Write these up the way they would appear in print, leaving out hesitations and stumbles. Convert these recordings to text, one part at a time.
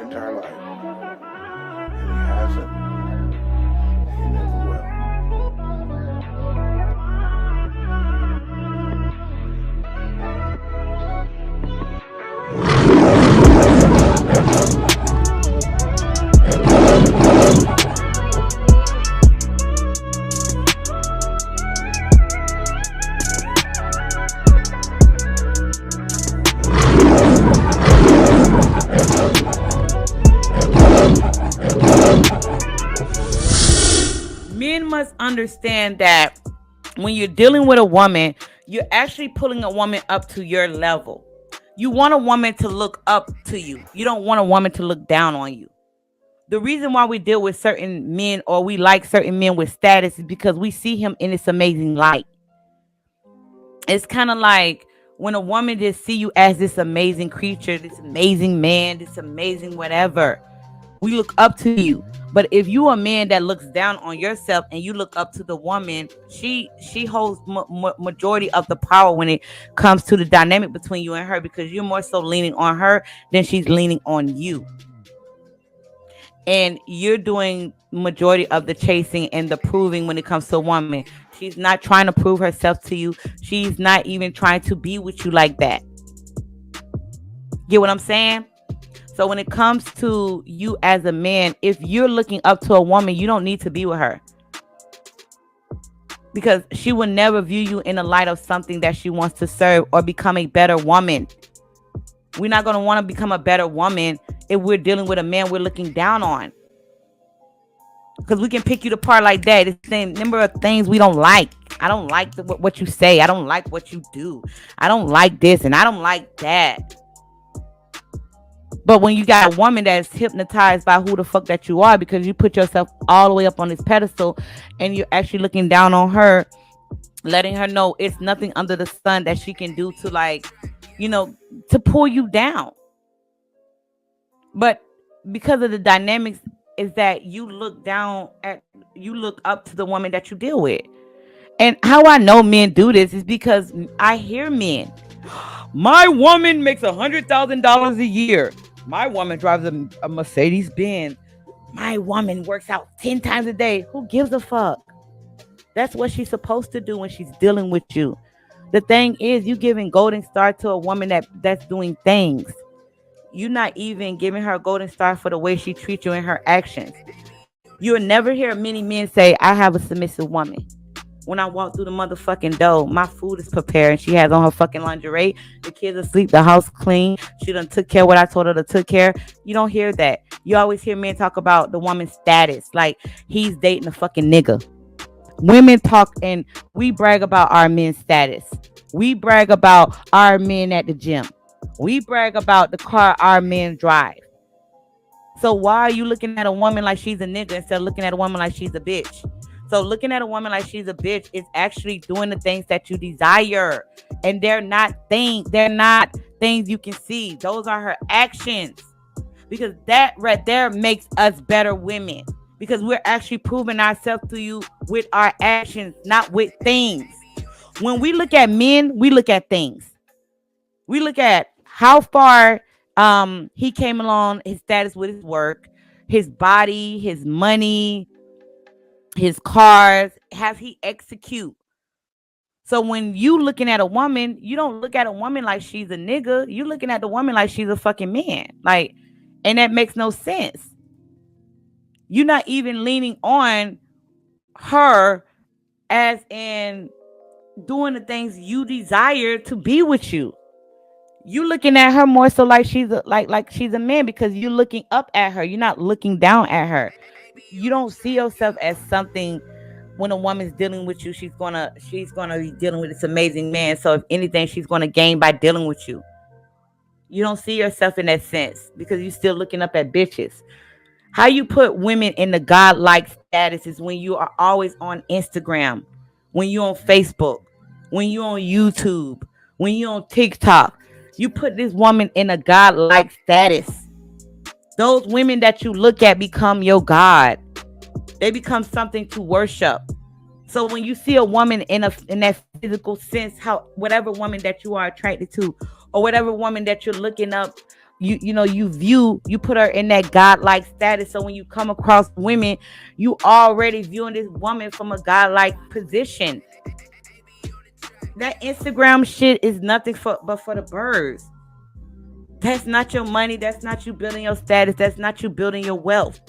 entire life. And he hasn't. He never will. Men must understand that when you're dealing with a woman, you're actually pulling a woman up to your level. You want a woman to look up to you. You don't want a woman to look down on you. The reason why we deal with certain men or we like certain men with status is because we see him in this amazing light. It's kind of like when a woman just see you as this amazing creature, this amazing man, this amazing whatever. We look up to you. But if you a man that looks down on yourself and you look up to the woman, she holds majority of the power when it comes to the dynamic between you and her, because you're more so leaning on her than she's leaning on you. And you're doing majority of the chasing and the proving when it comes to a woman. She's not trying to prove herself to you. She's not even trying to be with you like that. Get what I'm saying? So when it comes to you as a man, if you're looking up to a woman, you don't need to be with her. Because she will never view you in the light of something that she wants to serve or become a better woman. We're not going to want to become a better woman if we're dealing with a man we're looking down on. Because we can pick you apart like that. It's the number of things we don't like. I don't like what you say. I don't like what you do. I don't like this and I don't like that. But when you got a woman that's hypnotized by who the fuck that you are, because you put yourself all the way up on this pedestal and you're actually looking down on her, letting her know it's nothing under the sun that she can do to, like, you know, to pull you down. But because of the dynamics is that you look up to the woman that you deal with. And how I know men do this is because I hear men. My woman makes $100,000 a year. My woman drives a Mercedes Benz. My woman works out 10 times a day. Who gives a fuck? That's what she's supposed to do when she's dealing with you. The thing is, you giving golden star to a woman that's doing things. You're not even giving her a golden star for the way she treats you in her actions. You'll never hear many men say, I have a submissive woman. When I walk through the motherfucking door, my food is prepared and she has on her fucking lingerie. The kids asleep, the house clean. She done took care of what I told her to took care. You don't hear that. You always hear men talk about the woman's status, like he's dating a fucking nigga. Women talk and we brag about our men's status. We brag about our men at the gym. We brag about the car our men drive. So why are you looking at a woman like she's a nigga instead of looking at a woman like she's a bitch? So looking at a woman like she's a bitch is actually doing the things that you desire. And they're not things you can see. Those are her actions. Because that right there makes us better women. Because we're actually proving ourselves to you with our actions, not with things. When we look at men, we look at things. We look at how far he came along, his status with his work, his body, his money, his cars, has he execute? So when you looking at a woman, you don't look at a woman like she's a nigga. You looking at the woman like she's a fucking man. Like, and that makes no sense. You're not even leaning on her as in doing the things you desire to be with you. You looking at her more so like she's like she's a man because you're looking up at her. You're not looking down at her. You don't see yourself as something. When a woman's dealing with you, she's gonna be dealing with this amazing man. So if anything, she's gonna gain by dealing with you. You don't see yourself in that sense because you're still looking up at bitches. How you put women in the godlike status is when you are always on Instagram, when you're on Facebook, when you're on YouTube, when you're on TikTok. You put this woman in a godlike status. Those women that you look at become your God. They become something to worship. So when you see a woman in that physical sense, whatever woman that you are attracted to, or whatever woman that you're looking up you put her in that godlike status. So when you come across women, you already viewing this woman from a godlike position. That Instagram shit is nothing but for the birds. That's not your money. That's not you building your status. That's not you building your wealth.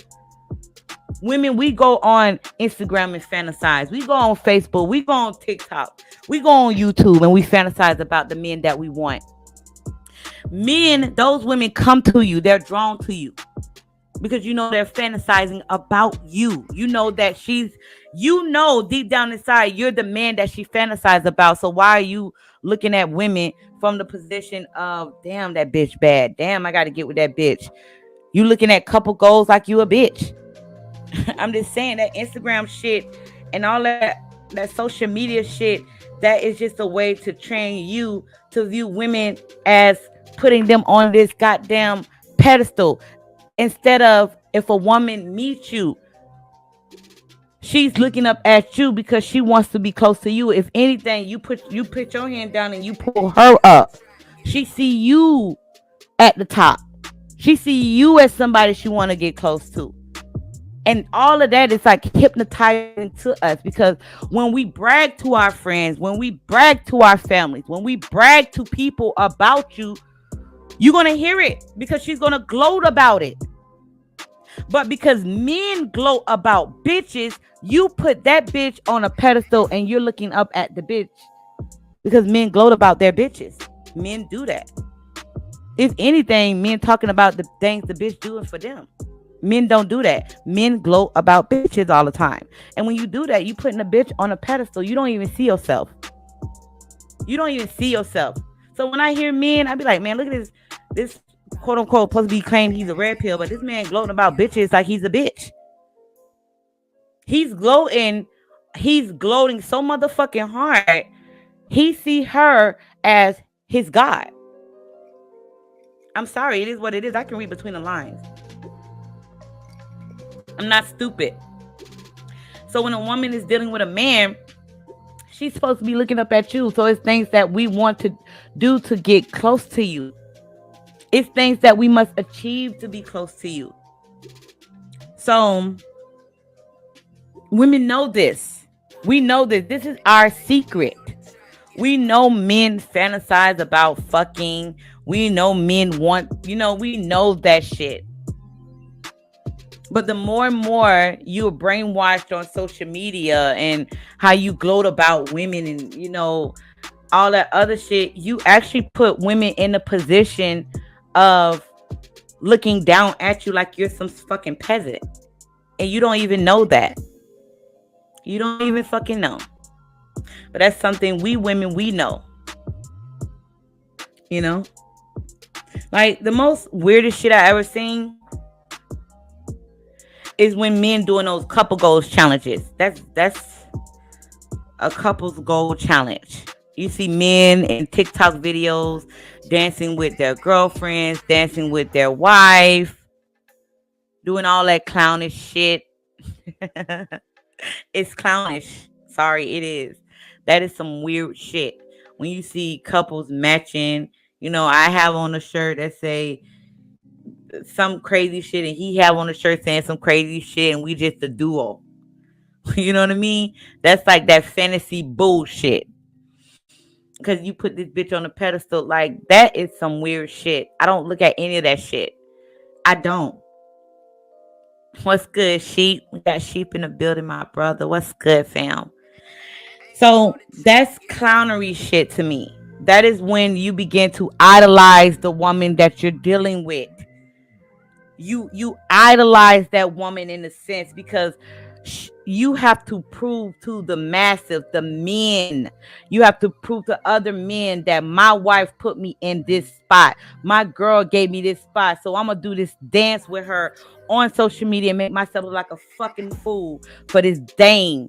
Women, we go on Instagram and fantasize. We go on Facebook. We go on TikTok. We go on YouTube and we fantasize about the men that we want. Men, those women come to you. They're drawn to you because you know they're fantasizing about you. You know that deep down inside, you're the man that she fantasizes about. So why are you looking at women from the position of, damn, that bitch bad. Damn, I got to get with that bitch. You looking at couple goals like you a bitch. I'm just saying that Instagram shit and all that social media shit, that is just a way to train you to view women as putting them on this goddamn pedestal. Instead of, if a woman meets you, she's looking up at you because she wants to be close to you. If anything, you put your hand down and you pull her up. She see you at the top. She see you as somebody she want to get close to. And all of that is like hypnotizing to us, because when we brag to our friends, when we brag to our families, when we brag to people about you, you're going to hear it because she's going to gloat about it. But because men gloat about bitches, you put that bitch on a pedestal and you're looking up at the bitch because men gloat about their bitches. Men do that. If anything, men talking about the things the bitch doing for them. Men don't do that. Men gloat about bitches all the time. And when you do that, you putting a bitch on a pedestal. You don't even see yourself. You don't even see yourself. So when I hear men, I be like, man, look at this quote unquote supposed to be claimed he's a red pill, but this man gloating about bitches like he's a bitch. He's gloating so motherfucking hard. He see her as his God. I'm sorry, it is what it is. I can read between the lines. I'm not stupid. So when a woman is dealing with a man, she's supposed to be looking up at you. So it's things that we want to do to get close to you. It's things that we must achieve to be close to you. So women know this. We know this. This is our secret. We know men fantasize about fucking. We know men want, we know that shit. But the more and more you're brainwashed on social media and how you gloat about women and, all that other shit, you actually put women in a position of looking down at you like you're some fucking peasant. And you don't even know that. You don't even fucking know. But that's something we women, we know. Like the most weirdest shit I ever seen is when men doing those couple goals challenges. That's a couple's goal challenge. You see men in TikTok videos dancing with their girlfriends, dancing with their wife, doing all that clownish shit. It's clownish. Sorry, it is. That is some weird shit. When you see couples matching, I have on a shirt that say some crazy shit and he have on a shirt saying some crazy shit and we just a duo. You know what I mean? That's like that fantasy bullshit. Because you put this bitch on a pedestal, like that is some weird shit. I don't look at any of that shit. I don't. What's good, sheep? We got sheep in the building, my brother. What's good, fam? So that's clownery shit to me. That is when you begin to idolize the woman that you're dealing with. You idolize that woman in a sense because you have to prove to the masses, the men, you have to prove to other men that my wife put me in this spot. My girl gave me this spot. So I'm going to do this dance with her on social media and make myself look like a fucking fool for this dame.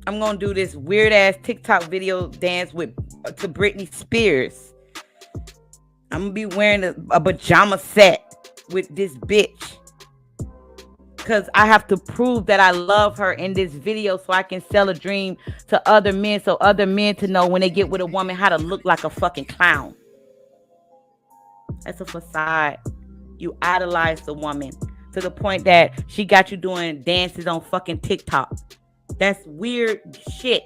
I'm going to do this weird ass TikTok video dance to Britney Spears. I'm going to be wearing a pajama set with this bitch. Because I have to prove that I love her in this video so I can sell a dream to other men. So other men to know when they get with a woman how to look like a fucking clown. That's a facade. You idolize the woman to the point that she got you doing dances on fucking TikTok. That's weird shit.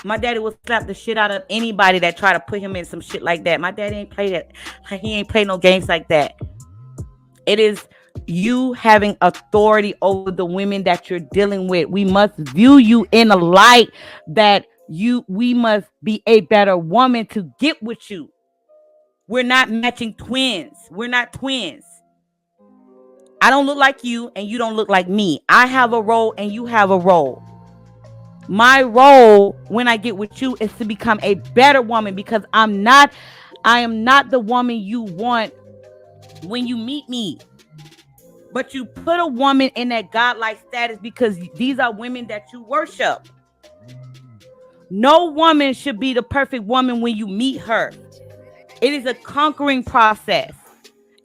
My daddy will slap the shit out of anybody that try to put him in some shit like that. My daddy ain't play that. He ain't play no games like that. It is you having authority over the women that you're dealing with. We must view you in a light that we must be a better woman to get with you. We're not matching twins. We're not twins. I don't look like you and you don't look like me. I have a role and you have a role. My role when I get with you is to become a better woman, because I am not the woman you want when you meet me. But you put a woman in that godlike status because these are women that you worship. No woman should be the perfect woman when you meet her. It is a conquering process.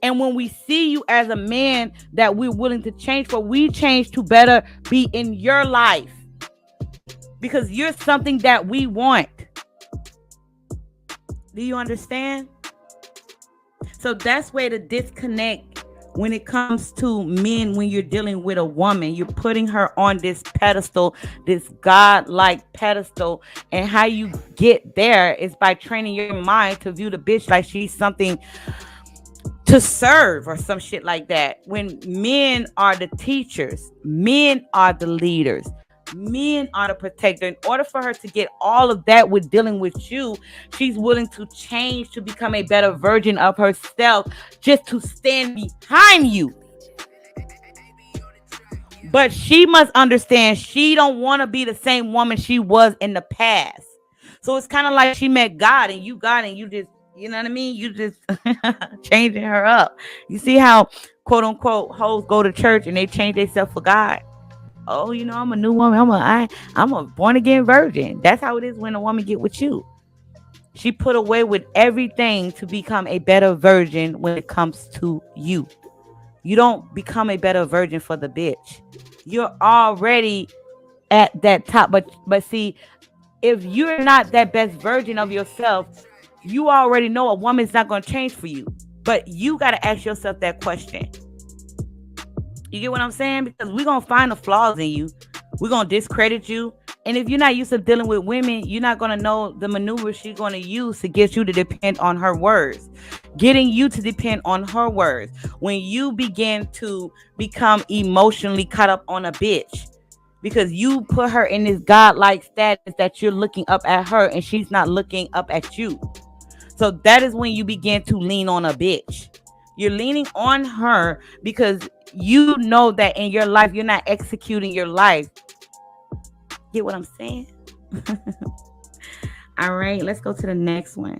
And when we see you as a man that we're willing to change for, we change to better be in your life. Because you're something that we want. Do you understand? So that's where the disconnect when it comes to men, when you're dealing with a woman, you're putting her on this pedestal, this God-like pedestal. And how you get there is by training your mind to view the bitch like she's something to serve or some shit like that. When men are the teachers, men are the leaders, men are the protector. In order for her to get all of that with dealing with you, she's willing to change to become a better version of herself just to stand behind you. But she must understand she don't want to be the same woman she was in the past. So it's kind of like she met God and you just, you know what I mean? You just changing her up. You see how quote unquote hoes go to church and they change themselves for God. Oh, you know, I'm a new woman. I'm a born again virgin. That's how it is when a woman get with you. She put away with everything to become a better virgin when it comes to you. You don't become a better virgin for the bitch. You're already at that top. But see, if you're not that best version of yourself, you already know a woman's not going to change for you. But you got to ask yourself that question. You get what I'm saying? Because we're going to find the flaws in you. We're going to discredit you. And if you're not used to dealing with women, you're not going to know the maneuvers she's going to use to get you to depend on her words. Getting you to depend on her words. When you begin to become emotionally caught up on a bitch. Because you put her in this godlike status that you're looking up at her and she's not looking up at you. So that is when you begin to lean on a bitch. You're leaning on her because you know that in your life, you're not executing your life. Get what I'm saying? All right, let's go to the next one.